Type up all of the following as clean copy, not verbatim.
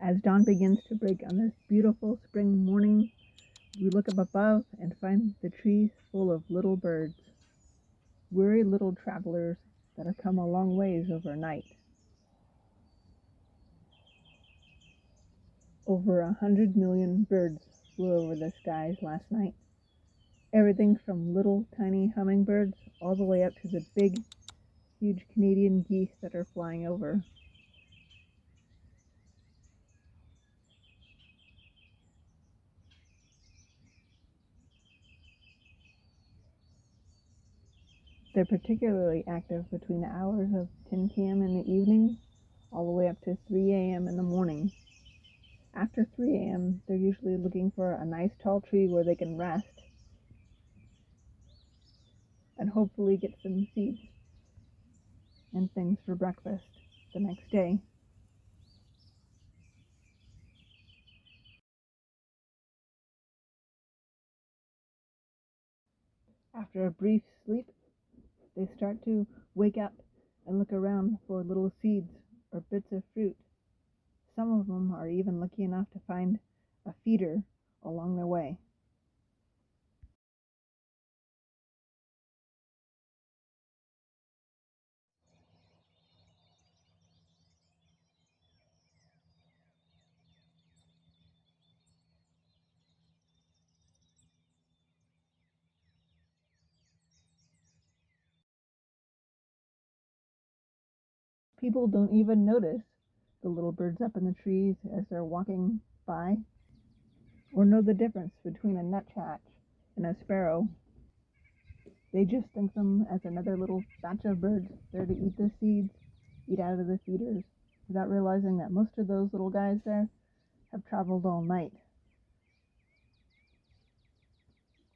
As dawn begins to break on this beautiful spring morning, we look up above and find the trees full of little birds, weary little travelers that have come a long ways overnight. Over 100 million birds flew over the skies last night. Everything from little tiny hummingbirds all the way up to the big, huge Canadian geese that are flying over. They're particularly active between the hours of 10 p.m. in the evening all the way up to 3 a.m. in the morning. After 3 a.m., they're usually looking for a nice tall tree where they can rest and hopefully get some seeds and things for breakfast the next day. After a brief sleep, they start to wake up and look around for little seeds or bits of fruit. Some of them are even lucky enough to find a feeder along their way. People don't even notice the little birds up in the trees as they're walking by, or know the difference between a nuthatch and a sparrow. They just think them as another little batch of birds there to eat the seeds, eat out of the feeders, without realizing that most of those little guys there have traveled all night.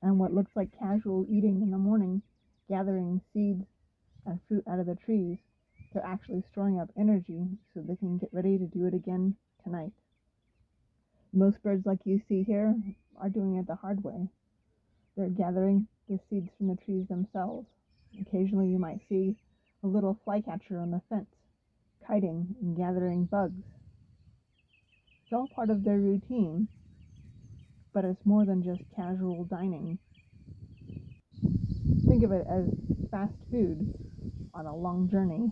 And what looks like casual eating in the morning, gathering seeds and fruit out of the trees, they're actually storing up energy so they can get ready to do it again tonight. Most birds like you see here are doing it the hard way. They're gathering the seeds from the trees themselves. Occasionally you might see a little flycatcher on the fence, kiting and gathering bugs. It's all part of their routine, but it's more than just casual dining. Think of it as fast food on a long journey.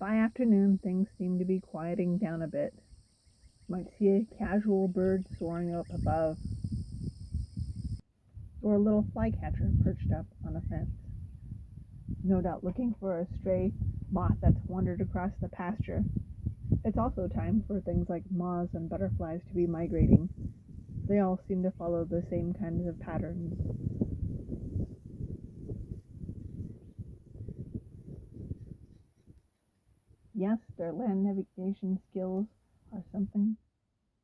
By afternoon, things seem to be quieting down a bit. You might see a casual bird soaring up above, or a little flycatcher perched up on a fence, no doubt looking for a stray moth that's wandered across the pasture. It's also time for things like moths and butterflies to be migrating. They all seem to follow the same kinds of patterns. Yes, their land navigation skills are something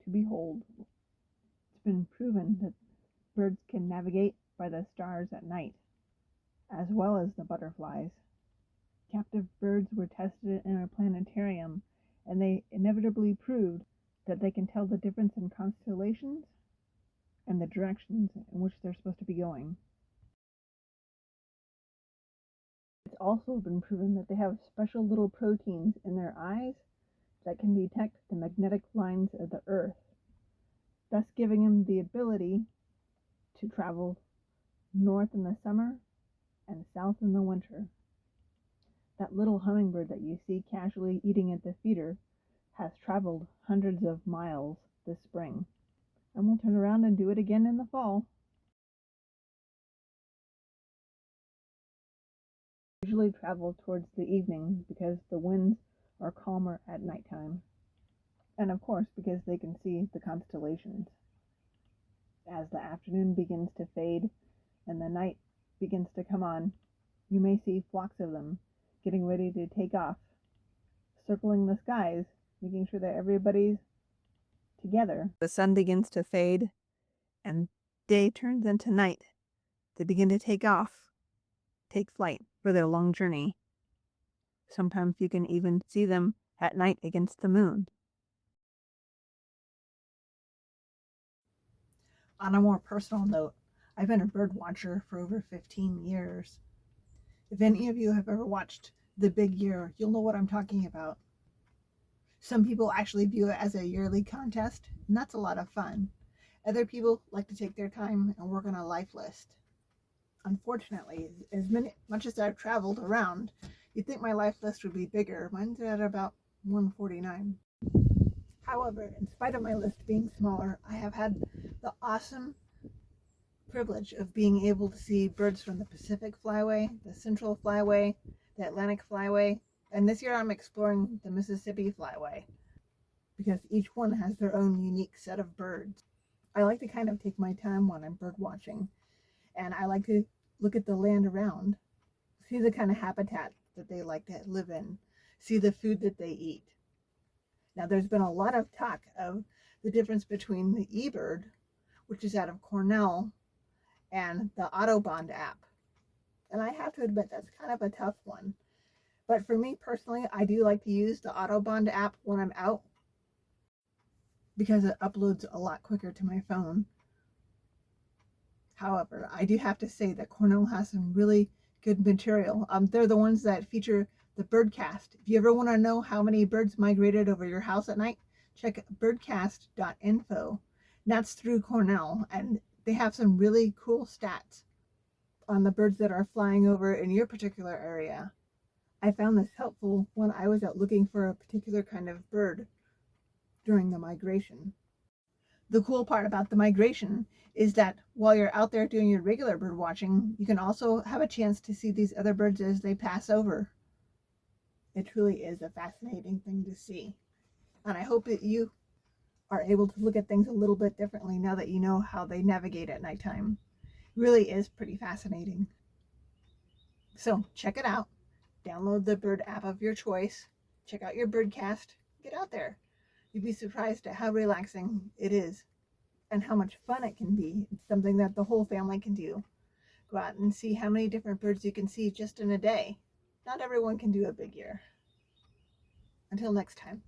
to behold. It's been proven that birds can navigate by the stars at night, as well as the butterflies. Captive birds were tested in a planetarium, and they inevitably proved that they can tell the difference in constellations and the directions in which they're supposed to be going. It's also been proven that they have special little proteins in their eyes that can detect the magnetic lines of the Earth, thus giving them the ability to travel north in the summer and south in the winter. That little hummingbird that you see casually eating at the feeder has traveled hundreds of miles this spring, and will turn around and do it again in the fall. Usually travel towards the evening because the winds are calmer at nighttime. And of course, because they can see the constellations. As the afternoon begins to fade and the night begins to come on, you may see flocks of them getting ready to take off, circling the skies, making sure that everybody's together. The sun begins to fade and day turns into night. They begin to take off, take flight for their long journey. Sometimes you can even see them at night against the moon. On a more personal note, I've been a bird watcher for over 15 years. If any of you have ever watched The Big Year, you'll know what I'm talking about. Some people actually view it as a yearly contest, and that's a lot of fun. Other people like to take their time and work on a life list. Unfortunately, much as I've traveled around, you'd think my life list would be bigger. Mine's at about 149. However, in spite of my list being smaller, I have had the awesome privilege of being able to see birds from the Pacific Flyway, the Central Flyway, the Atlantic Flyway, and this year I'm exploring the Mississippi Flyway because each one has their own unique set of birds. I like to kind of take my time when I'm bird watching, and I like to look at the land around, see the kind of habitat that they like to live in, see the food that they eat. Now, there's been a lot of talk of the difference between the eBird, which is out of Cornell, and the Autobahn app. And I have to admit, that's kind of a tough one. But for me personally, I do like to use the Autobahn app when I'm out because it uploads a lot quicker to my phone. However, I do have to say that Cornell has some really good material. They're the ones that feature the birdcast. If you ever want to know how many birds migrated over your house at night, check birdcast.info. That's through Cornell, and they have some really cool stats on the birds that are flying over in your particular area. I found this helpful when I was out looking for a particular kind of bird during the migration. The cool part about the migration is that while you're out there doing your regular bird watching, you can also have a chance to see these other birds as they pass over. It truly is a fascinating thing to see. And I hope that you are able to look at things a little bit differently now that you know how they navigate at nighttime. It really is pretty fascinating. So check it out. Download the bird app of your choice. Check out your birdcast. Get out there. You'd be surprised at how relaxing it is and how much fun it can be. It's something that the whole family can do. Go out and see how many different birds you can see just in a day. Not everyone can do a big year. Until next time.